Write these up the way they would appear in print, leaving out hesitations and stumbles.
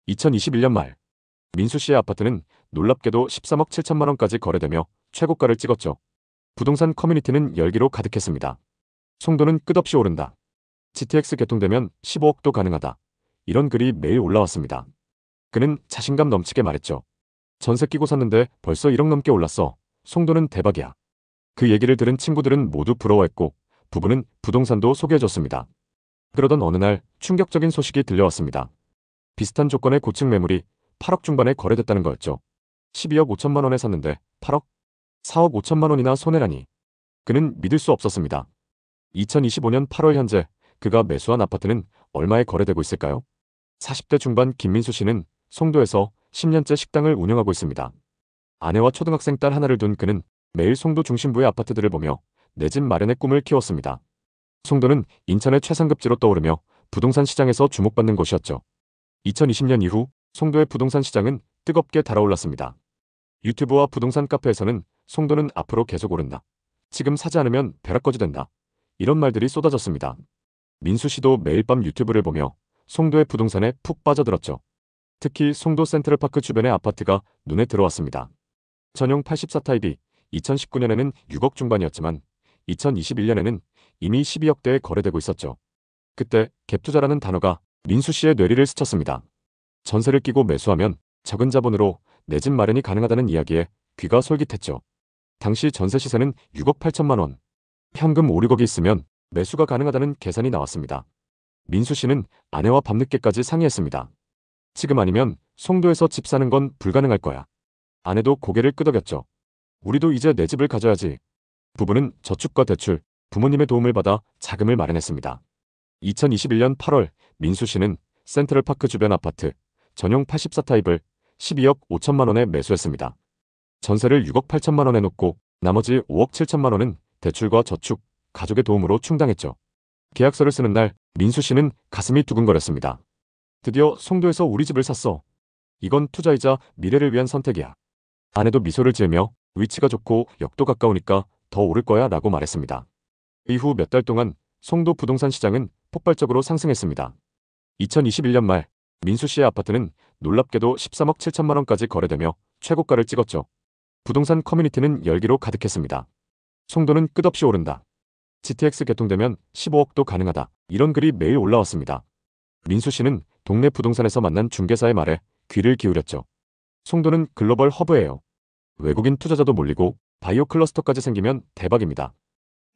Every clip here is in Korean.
2021년 말 민수 씨의 아파트는 놀랍게도 13억 7천만 원까지 거래되며 최고가를 찍었죠. 부동산 커뮤니티는 열기로 가득했습니다. 송도는 끝없이 오른다. GTX 개통되면 15억도 가능하다. 이런 글이 매일 올라왔습니다. 그는 자신감 넘치게 말했죠. 전세 끼고 샀는데 벌써 1억 넘게 올랐어. 송도는 대박이야. 그 얘기를 들은 친구들은 모두 부러워했고 부부는 부동산도 소개해줬습니다. 그러던 어느 날 충격적인 소식이 들려왔습니다. 비슷한 조건의 고층 매물이 8억 중반에 거래됐다는 거였죠. 12억 5천만 원에 샀는데 8억? 4억 5천만 원이나 손해라니. 그는 믿을 수 없었습니다. 2025년 8월 현재 그가 매수한 아파트는 얼마에 거래되고 있을까요? 40대 중반 김민수 씨는 송도에서 10년째 식당을 운영하고 있습니다. 아내와 초등학생 딸 하나를 둔 그는 매일 송도 중심부의 아파트들을 보며 내 집 마련의 꿈을 키웠습니다. 송도는 인천의 최상급지로 떠오르며 부동산 시장에서 주목받는 곳이었죠. 2020년 이후 송도의 부동산 시장은 뜨겁게 달아올랐습니다. 유튜브와 부동산 카페에서는 송도는 앞으로 계속 오른다. 지금 사지 않으면 벼락거지 된다. 이런 말들이 쏟아졌습니다. 민수 씨도 매일 밤 유튜브를 보며 송도의 부동산에 푹 빠져들었죠. 특히 송도 센트럴파크 주변의 아파트가 눈에 들어왔습니다. 전용 84타입이 2019년에는 6억 중반이었지만 2021년에는 이미 12억대에 거래되고 있었죠. 그때 갭투자라는 단어가 민수 씨의 뇌리를 스쳤습니다. 전세를 끼고 매수하면 적은 자본으로 내 집 마련이 가능하다는 이야기에 귀가 솔깃했죠. 당시 전세 시세는 6억 8천만 원. 현금 5, 6억이 있으면 매수가 가능하다는 계산이 나왔습니다. 민수 씨는 아내와 밤늦게까지 상의했습니다. 지금 아니면 송도에서 집 사는 건 불가능할 거야. 아내도 고개를 끄덕였죠. 우리도 이제 내 집을 가져야지. 부부는 저축과 대출, 부모님의 도움을 받아 자금을 마련했습니다. 2021년 8월 민수 씨는 센트럴파크 주변 아파트 전용 84타입을 12억 5천만 원에 매수했습니다. 전세를 6억 8천만 원에 놓고 나머지 5억 7천만 원은 대출과 저축, 가족의 도움으로 충당했죠. 계약서를 쓰는 날 민수 씨는 가슴이 두근거렸습니다. 드디어 송도에서 우리 집을 샀어. 이건 투자이자 미래를 위한 선택이야. 아내도 미소를 지으며 위치가 좋고 역도 가까우니까 더 오를 거야 라고 말했습니다. 이후 몇 달 동안 송도 부동산 시장은 폭발적으로 상승했습니다. 2021년 말 민수 씨의 아파트는 놀랍게도 13억 7천만 원까지 거래되며 최고가를 찍었죠. 부동산 커뮤니티는 열기로 가득했습니다. 송도는 끝없이 오른다. GTX 개통되면 15억도 가능하다. 이런 글이 매일 올라왔습니다. 민수 씨는 동네 부동산에서 만난 중개사의 말에 귀를 기울였죠. 송도는 글로벌 허브예요. 외국인 투자자도 몰리고 바이오 클러스터까지 생기면 대박입니다.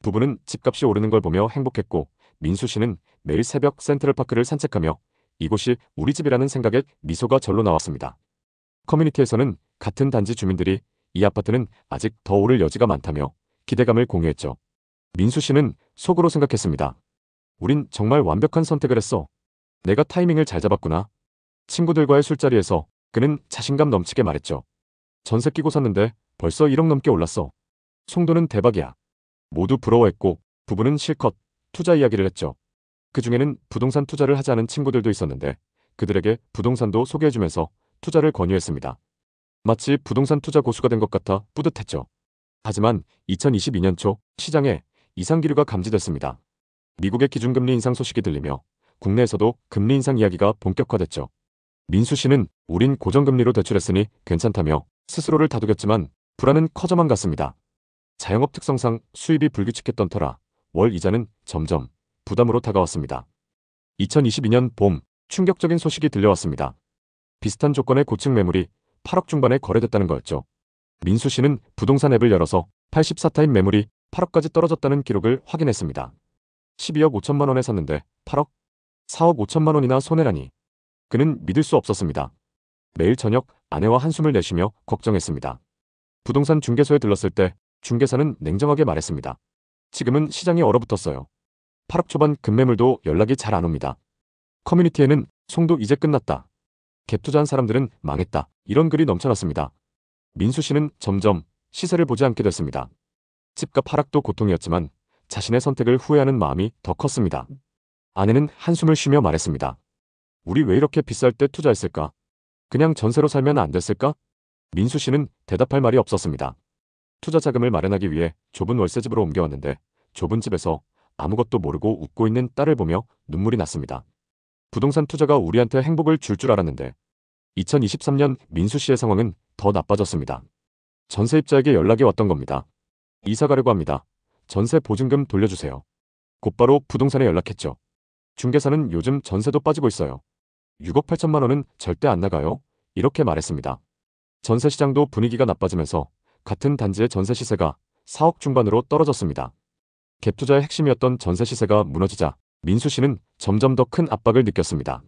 부부는 집값이 오르는 걸 보며 행복했고 민수 씨는 매일 새벽 센트럴파크를 산책하며 이곳이 우리 집이라는 생각에 미소가 절로 나왔습니다. 커뮤니티에서는 같은 단지 주민들이 이 아파트는 아직 더 오를 여지가 많다며 기대감을 공유했죠. 민수 씨는 속으로 생각했습니다. 우린 정말 완벽한 선택을 했어. 내가 타이밍을 잘 잡았구나. 친구들과의 술자리에서 그는 자신감 넘치게 말했죠. 전세 끼고 샀는데 벌써 1억 넘게 올랐어. 송도는 대박이야. 모두 부러워했고 부부는 실컷 투자 이야기를 했죠. 그 중에는 부동산 투자를 하지 않은 친구들도 있었는데 그들에게 부동산도 소개해주면서 투자를 권유했습니다. 마치 부동산 투자 고수가 된 것 같아 뿌듯했죠. 하지만 2022년 초 시장에 이상기류가 감지됐습니다. 미국의 기준금리 인상 소식이 들리며 국내에서도 금리 인상 이야기가 본격화됐죠. 민수 씨는 우린 고정금리로 대출했으니 괜찮다며 스스로를 다독였지만 불안은 커져만 갔습니다. 자영업 특성상 수입이 불규칙했던 터라 월 이자는 점점 부담으로 다가왔습니다. 2022년 봄 충격적인 소식이 들려왔습니다. 비슷한 조건의 고층 매물이 8억 중반에 거래됐다는 거였죠. 민수 씨는 부동산 앱을 열어서 84타입 매물이 8억까지 떨어졌다는 기록을 확인했습니다. 12억 5천만 원에 샀는데 8억? 4억 5천만 원이나 손해라니. 그는 믿을 수 없었습니다. 매일 저녁 아내와 한숨을 내쉬며 걱정했습니다. 부동산 중개소에 들렀을 때 중개사는 냉정하게 말했습니다. 지금은 시장이 얼어붙었어요. 8억 초반 급매물도 연락이 잘 안 옵니다. 커뮤니티에는 송도 이제 끝났다. 갭 투자한 사람들은 망했다. 이런 글이 넘쳐났습니다. 민수 씨는 점점 시세를 보지 않게 됐습니다. 집값 하락도 고통이었지만 자신의 선택을 후회하는 마음이 더 컸습니다. 아내는 한숨을 쉬며 말했습니다. 우리 왜 이렇게 비쌀 때 투자했을까? 그냥 전세로 살면 안 됐을까? 민수 씨는 대답할 말이 없었습니다. 투자 자금을 마련하기 위해 좁은 월세집으로 옮겨왔는데 좁은 집에서 아무것도 모르고 웃고 있는 딸을 보며 눈물이 났습니다. 부동산 투자가 우리한테 행복을 줄 알았는데 2023년 민수 씨의 상황은 더 나빠졌습니다. 전세입자에게 연락이 왔던 겁니다. 이사 가려고 합니다. 전세 보증금 돌려주세요. 곧바로 부동산에 연락했죠. 중개사는 요즘 전세도 빠지고 있어요. 6억 8천만 원은 절대 안 나가요. 이렇게 말했습니다. 전세 시장도 분위기가 나빠지면서 같은 단지의 전세 시세가 4억 중반으로 떨어졌습니다. 갭 투자의 핵심이었던 전세 시세가 무너지자 민수 씨는 점점 더 큰 압박을 느꼈습니다.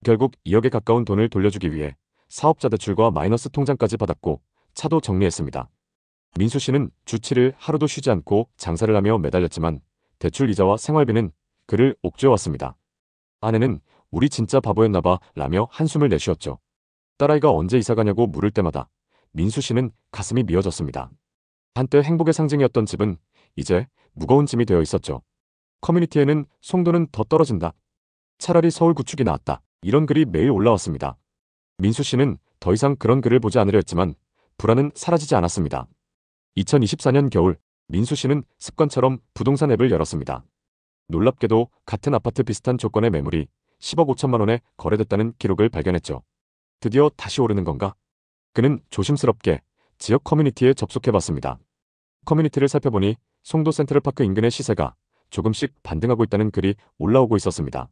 결국 2억에 가까운 돈을 돌려주기 위해 사업자 대출과 마이너스 통장까지 받았고 차도 정리했습니다. 민수 씨는 주 7일 하루도 쉬지 않고 장사를 하며 매달렸지만 대출 이자와 생활비는 그를 옥죄어왔습니다. 아내는 우리 진짜 바보였나봐 라며 한숨을 내쉬었죠. 딸아이가 언제 이사 가냐고 물을 때마다 민수 씨는 가슴이 미어졌습니다. 한때 행복의 상징이었던 집은 이제 무거운 짐이 되어 있었죠. 커뮤니티에는 송도는 더 떨어진다. 차라리 서울 구축이 나았다. 이런 글이 매일 올라왔습니다. 민수 씨는 더 이상 그런 글을 보지 않으려 했지만 불안은 사라지지 않았습니다. 2024년 겨울 민수 씨는 습관처럼 부동산 앱을 열었습니다. 놀랍게도 같은 아파트 비슷한 조건의 매물이 10억 5천만 원에 거래됐다는 기록을 발견했죠. 드디어 다시 오르는 건가? 그는 조심스럽게 지역 커뮤니티에 접속해봤습니다. 커뮤니티를 살펴보니 송도 센트럴파크 인근의 시세가 조금씩 반등하고 있다는 글이 올라오고 있었습니다.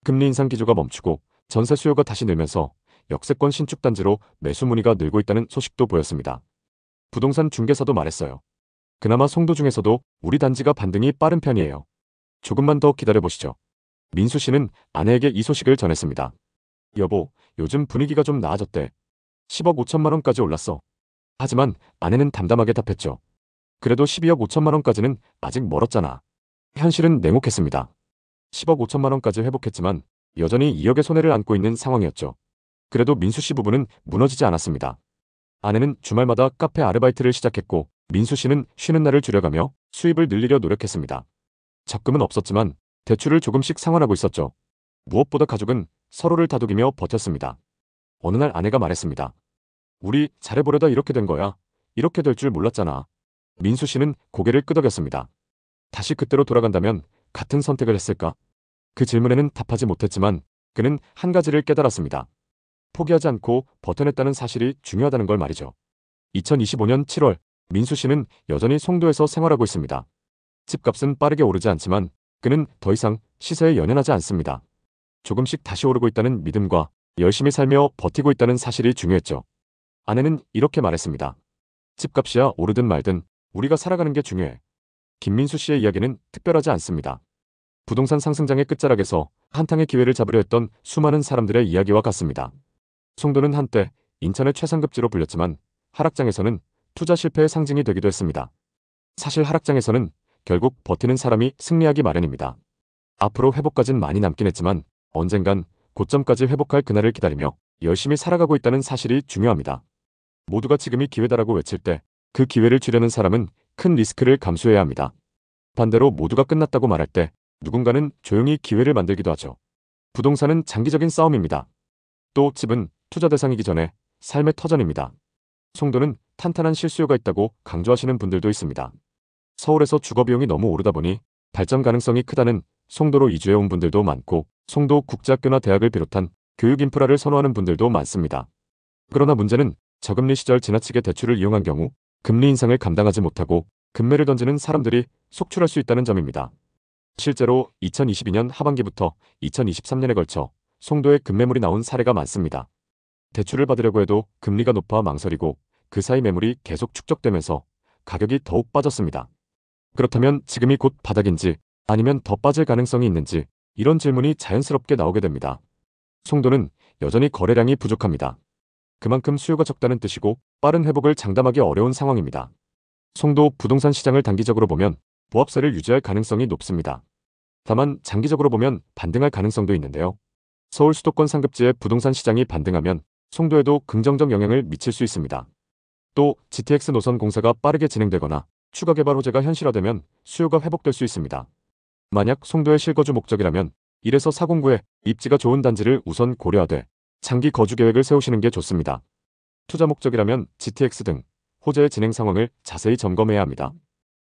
금리 인상 기조가 멈추고 전세 수요가 다시 늘면서 역세권 신축 단지로 매수 문의가 늘고 있다는 소식도 보였습니다. 부동산 중개사도 말했어요. 그나마 송도 중에서도 우리 단지가 반등이 빠른 편이에요. 조금만 더 기다려보시죠. 민수 씨는 아내에게 이 소식을 전했습니다. 여보, 요즘 분위기가 좀 나아졌대. 10억 5천만 원까지 올랐어. 하지만 아내는 담담하게 답했죠. 그래도 12억 5천만 원까지는 아직 멀었잖아. 현실은 냉혹했습니다. 10억 5천만 원까지 회복했지만 여전히 2억의 손해를 안고 있는 상황이었죠. 그래도 민수 씨 부부는 무너지지 않았습니다. 아내는 주말마다 카페 아르바이트를 시작했고 민수 씨는 쉬는 날을 줄여가며 수입을 늘리려 노력했습니다. 적금은 없었지만 대출을 조금씩 상환하고 있었죠. 무엇보다 가족은 서로를 다독이며 버텼습니다. 어느 날 아내가 말했습니다. 우리 잘해보려다 이렇게 된 거야. 이렇게 될 줄 몰랐잖아. 민수 씨는 고개를 끄덕였습니다. 다시 그때로 돌아간다면 같은 선택을 했을까? 그 질문에는 답하지 못했지만 그는 한 가지를 깨달았습니다. 포기하지 않고 버텨냈다는 사실이 중요하다는 걸 말이죠. 2025년 7월 민수 씨는 여전히 송도에서 생활하고 있습니다. 집값은 빠르게 오르지 않지만 그는 더 이상 시세에 연연하지 않습니다. 조금씩 다시 오르고 있다는 믿음과 열심히 살며 버티고 있다는 사실이 중요했죠. 아내는 이렇게 말했습니다. 집값이야 오르든 말든 우리가 살아가는 게 중요해. 김민수 씨의 이야기는 특별하지 않습니다. 부동산 상승장의 끝자락에서 한탕의 기회를 잡으려 했던 수많은 사람들의 이야기와 같습니다. 송도는 한때 인천의 최상급지로 불렸지만 하락장에서는 투자 실패의 상징이 되기도 했습니다. 사실 하락장에서는 결국 버티는 사람이 승리하기 마련입니다. 앞으로 회복까진 많이 남긴 했지만 언젠간 고점까지 회복할 그날을 기다리며 열심히 살아가고 있다는 사실이 중요합니다. 모두가 지금이 기회다라고 외칠 때 그 기회를 주려는 사람은 큰 리스크를 감수해야 합니다. 반대로 모두가 끝났다고 말할 때 누군가는 조용히 기회를 만들기도 하죠. 부동산은 장기적인 싸움입니다. 또 집은 투자 대상이기 전에 삶의 터전입니다. 송도는 탄탄한 실수요가 있다고 강조하시는 분들도 있습니다. 서울에서 주거비용이 너무 오르다 보니 발전 가능성이 크다는 송도로 이주해 온 분들도 많고 송도 국제학교나 대학을 비롯한 교육 인프라를 선호하는 분들도 많습니다. 그러나 문제는 저금리 시절 지나치게 대출을 이용한 경우 금리 인상을 감당하지 못하고 금매를 던지는 사람들이 속출할 수 있다는 점입니다. 실제로 2022년 하반기부터 2023년에 걸쳐 송도에 급매물이 나온 사례가 많습니다. 대출을 받으려고 해도 금리가 높아 망설이고 그 사이 매물이 계속 축적되면서 가격이 더욱 빠졌습니다. 그렇다면 지금이 곧 바닥인지 아니면 더 빠질 가능성이 있는지 이런 질문이 자연스럽게 나오게 됩니다. 송도는 여전히 거래량이 부족합니다. 그만큼 수요가 적다는 뜻이고 빠른 회복을 장담하기 어려운 상황입니다. 송도 부동산 시장을 단기적으로 보면 보합세를 유지할 가능성이 높습니다. 다만 장기적으로 보면 반등할 가능성도 있는데요. 서울 수도권 상급지의 부동산 시장이 반등하면 송도에도 긍정적 영향을 미칠 수 있습니다. 또 GTX 노선 공사가 빠르게 진행되거나 추가 개발 호재가 현실화되면 수요가 회복될 수 있습니다. 만약 송도의 실거주 목적이라면 1에서 409에 입지가 좋은 단지를 우선 고려하되 장기 거주 계획을 세우시는 게 좋습니다. 투자 목적이라면 GTX 등 호재의 진행 상황을 자세히 점검해야 합니다.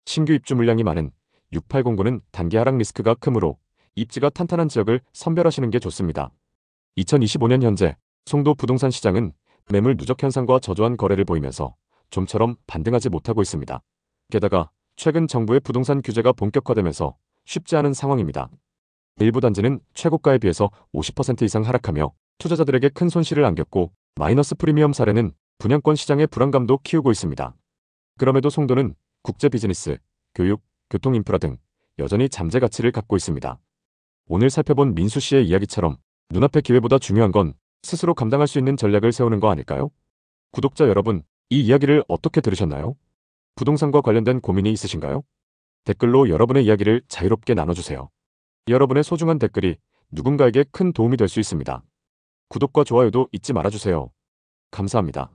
신규 입주 물량이 많은 6809는 단기 하락 리스크가 크므로 입지가 탄탄한 지역을 선별하시는 게 좋습니다. 2025년 현재 송도 부동산 시장은 매물 누적 현상과 저조한 거래를 보이면서 좀처럼 반등하지 못하고 있습니다. 게다가 최근 정부의 부동산 규제가 본격화되면서 쉽지 않은 상황입니다. 일부 단지는 최고가에 비해서 50% 이상 하락하며 투자자들에게 큰 손실을 안겼고, 마이너스 프리미엄 사례는 분양권 시장의 불안감도 키우고 있습니다. 그럼에도 송도는 국제 비즈니스, 교육, 교통 인프라 등 여전히 잠재 가치를 갖고 있습니다. 오늘 살펴본 민수 씨의 이야기처럼 눈앞의 기회보다 중요한 건 스스로 감당할 수 있는 전략을 세우는 거 아닐까요? 구독자 여러분, 이 이야기를 어떻게 들으셨나요? 부동산과 관련된 고민이 있으신가요? 댓글로 여러분의 이야기를 자유롭게 나눠주세요. 여러분의 소중한 댓글이 누군가에게 큰 도움이 될 수 있습니다. 구독과 좋아요도 잊지 말아주세요. 감사합니다.